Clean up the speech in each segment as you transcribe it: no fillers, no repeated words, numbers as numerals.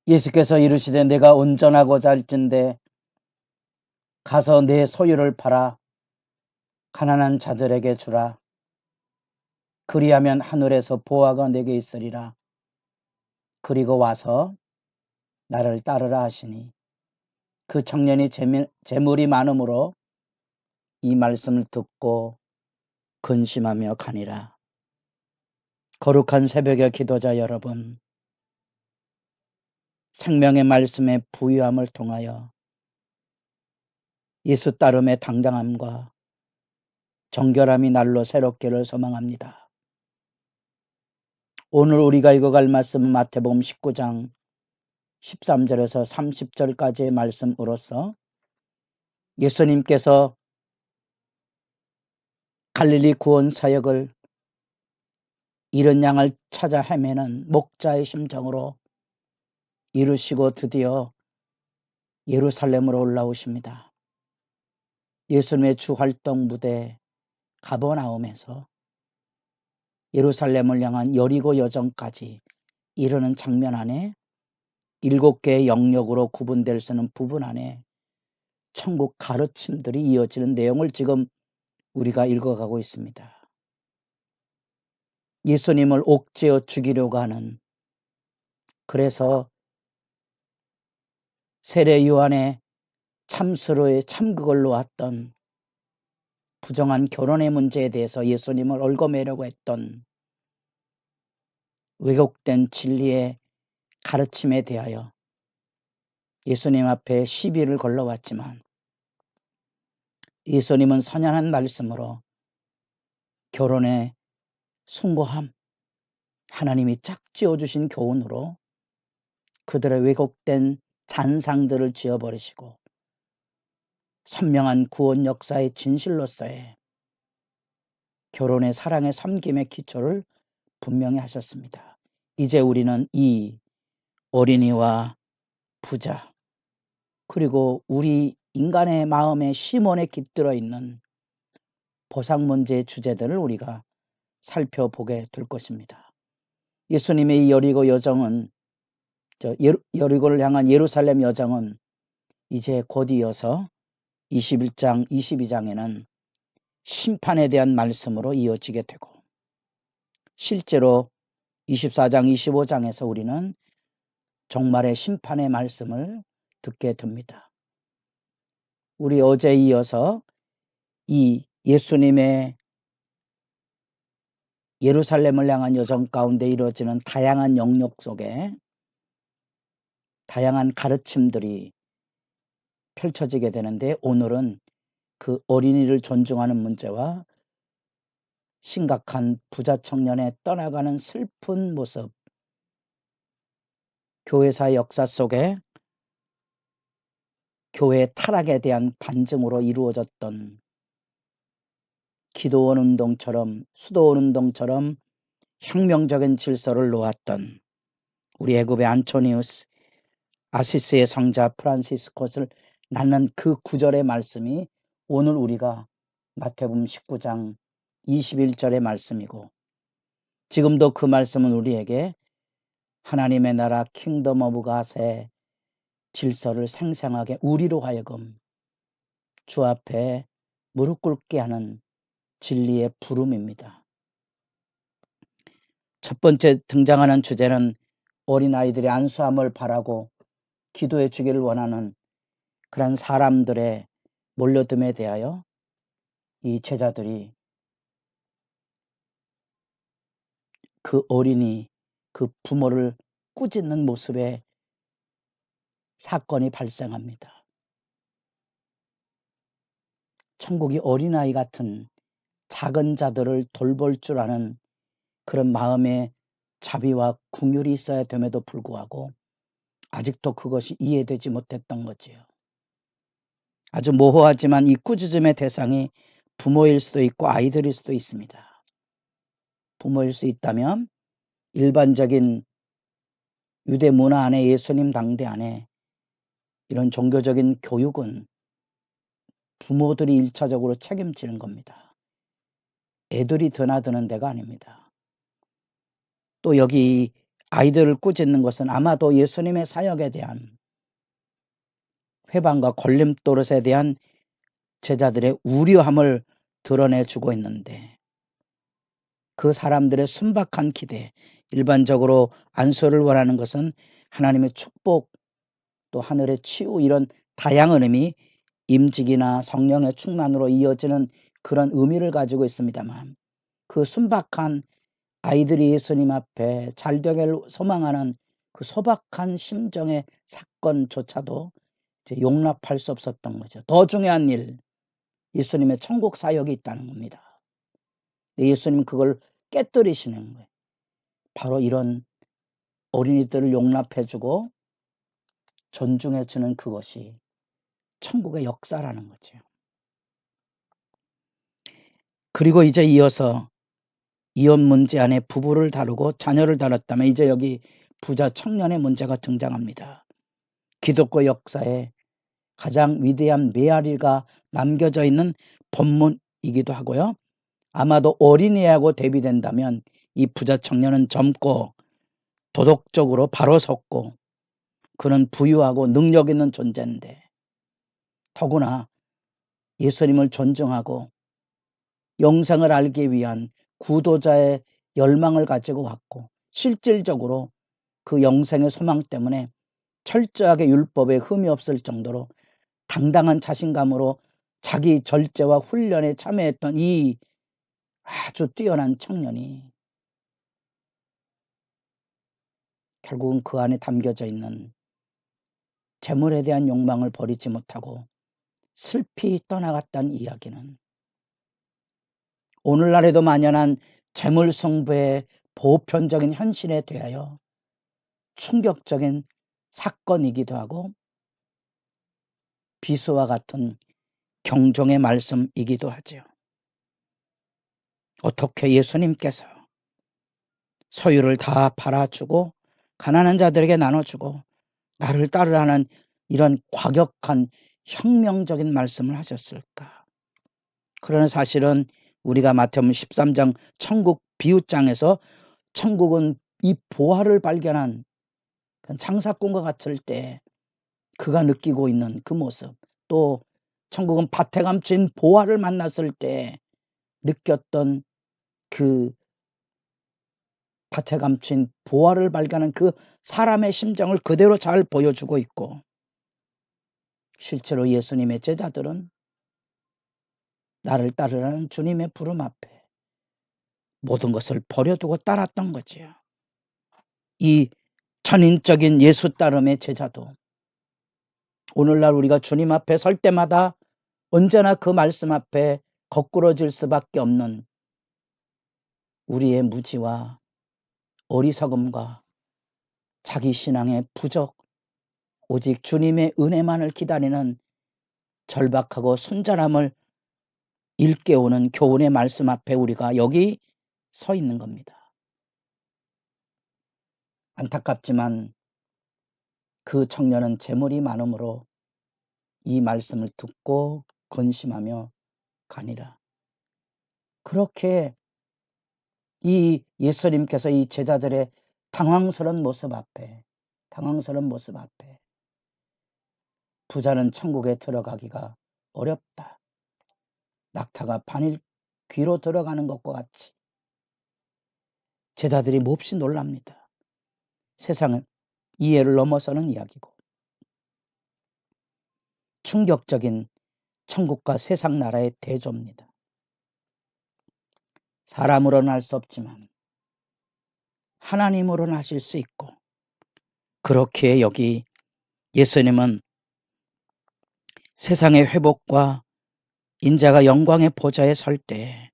예수께서 이르시되 내가 온전하고자 할진대 가서 내 소유를 팔아 가난한 자들에게 주라. 그리하면 하늘에서 보화가 내게 있으리라. 그리고 와서 나를 따르라 하시니 그 청년이 재물이 많음으로 이 말씀을 듣고 근심하며 가니라. 거룩한 새벽의 기도자 여러분, 생명의 말씀의 부유함을 통하여 예수 따름의 당당함과 정결함이 날로 새롭기를 소망합니다. 오늘 우리가 읽어갈 말씀은 마태복음 19장 13절에서 30절까지의 말씀으로서 예수님께서 갈릴리 구원 사역을 잃은 양을 찾아 헤매는 목자의 심정으로 이루시고 드디어 예루살렘으로 올라오십니다. 예수님의 주 활동 무대 가버나움에서 예루살렘을 향한 여리고 여정까지 이르는 장면 안에 7개의 영역으로 구분될 수 있는 부분 안에 천국 가르침들이 이어지는 내용을 지금 우리가 읽어가고 있습니다. 예수님을 옥죄어 죽이려고 하는, 그래서 세례 요한의 참수로의 참극을 놓았던, 부정한 결혼의 문제에 대해서 예수님을 얽어매려고 했던 왜곡된 진리의 가르침에 대하여 예수님 앞에 시비를 걸러왔지만 예수님은 선연한 말씀으로 결혼의 숭고함, 하나님이 짝지어 주신 교훈으로 그들의 왜곡된 잔상들을 지어버리시고 선명한 구원 역사의 진실로서의 결혼의 사랑의 섬김의 기초를 분명히 하셨습니다. 이제 우리는 이 어린이와 부자, 그리고 우리 인간의 마음에 심원에 깃들어 있는 보상 문제의 주제들을 우리가 살펴보게 될 것입니다. 예수님의 이 여리고 여정은, 여리고를 향한 예루살렘 여정은 이제 곧 이어서 21장, 22장에는 심판에 대한 말씀으로 이어지게 되고, 실제로 24장, 25장에서 우리는 종말의 심판의 말씀을 듣게 됩니다. 우리 어제 이어서 이 예수님의 예루살렘을 향한 여정 가운데 이루어지는 다양한 영역 속에 다양한 가르침들이 펼쳐지게 되는데, 오늘은 그 어린이를 존중하는 문제와 심각한 부자 청년의 떠나가는 슬픈 모습, 교회사 역사 속에 교회 타락에 대한 반증으로 이루어졌던 기도원 운동처럼, 수도원 운동처럼 혁명적인 질서를 놓았던 우리 애굽의 안토니우스, 아시스의 성자 프란시스코스를 낳는 그 구절의 말씀이 오늘 우리가 마태복음 19장 21절의 말씀이고, 지금도 그 말씀은 우리에게 하나님의 나라 킹덤 오브 갓의 질서를 생생하게 우리로 하여금 주 앞에 무릎 꿇게 하는 진리의 부름입니다. 첫 번째 등장하는 주제는 어린아이들의 안수함을 바라고 기도해 주기를 원하는 그런 사람들의 몰려듦에 대하여 이 제자들이 그 어린이, 그 부모를 꾸짖는 모습의 사건이 발생합니다. 천국이 어린아이 같은 작은 자들을 돌볼 줄 아는 그런 마음의 자비와 긍휼이 있어야 됨에도 불구하고 아직도 그것이 이해되지 못했던 거지요. 아주 모호하지만 이 꾸짖음의 대상이 부모일 수도 있고 아이들일 수도 있습니다. 부모일 수 있다면 일반적인 유대 문화 안에, 예수님 당대 안에 이런 종교적인 교육은 부모들이 1차적으로 책임지는 겁니다. 애들이 드나드는 데가 아닙니다. 또 여기 아이들을 꾸짖는 것은 아마도 예수님의 사역에 대한 회방과 걸림돌에 대한 제자들의 우려함을 드러내주고 있는데, 그 사람들의 순박한 기대, 일반적으로 안수를 원하는 것은 하나님의 축복, 또 하늘의 치유, 이런 다양한 의미, 임직이나 성령의 충만으로 이어지는 그런 의미를 가지고 있습니다만, 그 순박한 아이들이 예수님 앞에 잘되기를 소망하는 그 소박한 심정의 사건조차도 이제 용납할 수 없었던 거죠. 더 중요한 일, 예수님의 천국 사역이 있다는 겁니다. 예수님은 그걸 깨뜨리시는 거예요. 바로 이런 어린이들을 용납해주고 존중해주는 그것이 천국의 역사라는 거죠. 그리고 이제 이어서 이혼 문제 안에 부부를 다루고 자녀를 다뤘다면 이제 여기 부자 청년의 문제가 등장합니다. 기독교 역사에 가장 위대한 메아리가 남겨져 있는 본문이기도 하고요. 아마도 어린이하고 대비된다면 이 부자 청년은 젊고 도덕적으로 바로 섰고 그는 부유하고 능력 있는 존재인데, 더구나 예수님을 존중하고 영생을 알기 위한 구도자의 열망을 가지고 왔고, 실질적으로 그 영생의 소망 때문에 철저하게 율법에 흠이 없을 정도로 당당한 자신감으로 자기 절제와 훈련에 참여했던 이 아주 뛰어난 청년이 결국은 그 안에 담겨져 있는 재물에 대한 욕망을 버리지 못하고 슬피 떠나갔다는 이야기는 오늘날에도 만연한 재물 승부의 보편적인 현실에 대하여 충격적인 사건이기도 하고 비수와 같은 경종의 말씀이기도 하죠. 어떻게 예수님께서 소유를 다 팔아주고 가난한 자들에게 나눠주고 나를 따르라는 이런 과격한 혁명적인 말씀을 하셨을까? 그러나 사실은 우리가 마태복음 13장 천국 비유장에서 천국은 이 보화를 발견한 창사꾼과 같을 때 그가 느끼고 있는 그 모습, 또 천국은 밭에 감춘 보화를 만났을 때 느꼈던 그 밭에 감춘 보화를 발견한 그 사람의 심정을 그대로 잘 보여주고 있고, 실제로 예수님의 제자들은 나를 따르라는 주님의 부름 앞에 모든 것을 버려두고 따랐던 거지요. 이 전인적인 예수 따름의 제자도 오늘날 우리가 주님 앞에 설 때마다 언제나 그 말씀 앞에 거꾸러질 수밖에 없는 우리의 무지와 어리석음과 자기 신앙의 부족, 오직 주님의 은혜만을 기다리는 절박하고 순전함을 일깨우는 교훈의 말씀 앞에 우리가 여기 서 있는 겁니다. 안타깝지만 그 청년은 재물이 많음으로 이 말씀을 듣고 근심하며 가니라. 그렇게 이 예수님께서 이 제자들의 당황스러운 모습 앞에 부자는 천국에 들어가기가 어렵다, 낙타가 바늘 귀로 들어가는 것과 같이 제자들이 몹시 놀랍니다. 세상은 이해를 넘어서는 이야기고 충격적인 천국과 세상 나라의 대조입니다. 사람으로는 할 수 없지만 하나님으로는 하실 수 있고, 그렇기에 여기 예수님은 세상의 회복과 인자가 영광의 보좌에 설 때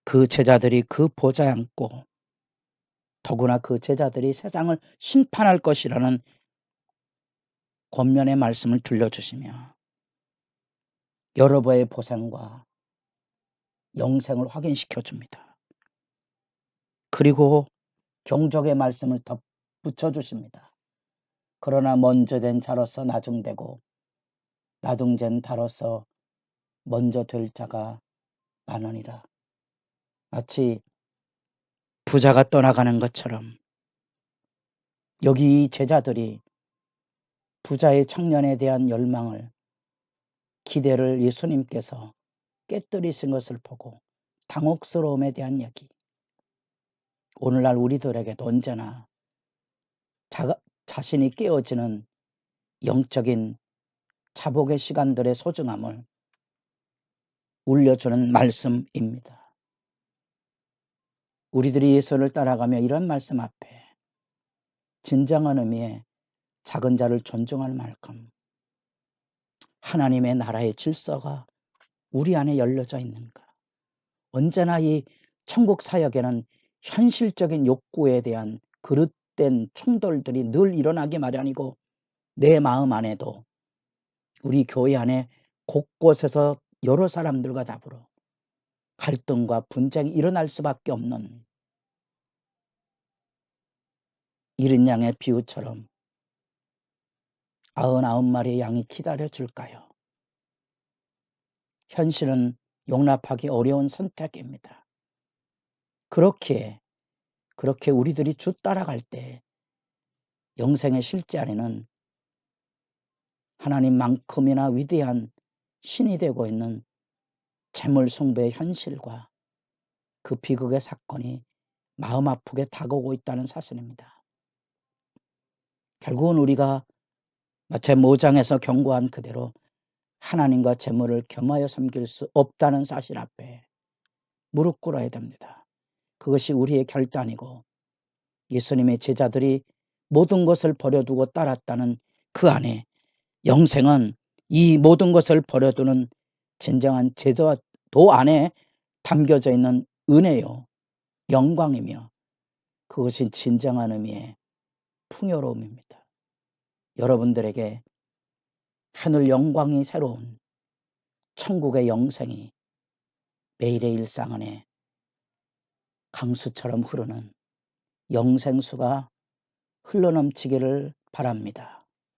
그 제자들이 그 보좌에 앉고 더구나 그 제자들이 세상을 심판할 것이라는 권면의 말씀을 들려주시며 여러 번의 보상과 영생을 확인시켜 줍니다. 그리고 경적의 말씀을 덧붙여 주십니다. 그러나 먼저 된 자로서 나중되고 나중된 자로서 먼저 될 자가 많으니라. 마치 부자가 떠나가는 것처럼 여기 이 제자들이 부자의 청년에 대한 열망을, 기대를 예수님께서 깨뜨리신 것을 보고 당혹스러움에 대한 얘기. 오늘날 우리들에게도 언제나 자신이 깨어지는 영적인 자복의 시간들의 소중함을 울려주는 말씀입니다. 우리들이 예수를 따라가며 이런 말씀 앞에 진정한 의미의 작은 자를 존중할 만큼 하나님의 나라의 질서가 우리 안에 열려져 있는가. 언제나 이 천국 사역에는 현실적인 욕구에 대한 그릇된 충돌들이 늘 일어나기 마련이고, 내 마음 안에도 우리 교회 안에 곳곳에서 여러 사람들과 더불어 갈등과 분쟁이 일어날 수밖에 없는 이른 양의 비유처럼 99마리의 양이 기다려줄까요? 현실은 용납하기 어려운 선택입니다. 그렇게 우리들이 주 따라갈 때 영생의 실제 안에는 하나님만큼이나 위대한 신이 되고 있는 재물 숭배의 현실과 그 비극의 사건이 마음 아프게 다가오고 있다는 사실입니다. 결국은 우리가 제5장에서 경고한 그대로 하나님과 재물을 겸하여 섬길 수 없다는 사실 앞에 무릎 꿇어야 됩니다. 그것이 우리의 결단이고, 예수님의 제자들이 모든 것을 버려두고 따랐다는 그 안에 영생은 이 모든 것을 버려두는 진정한 제도 안에 담겨져 있는 은혜요, 영광이며, 그것이 진정한 의미의 풍요로움입니다. 여러분들에게 하늘 영광이 새로운 천국의 영생이 매일의 일상 안에 강수처럼 흐르는 영생수가 흘러넘치기를 바랍니다.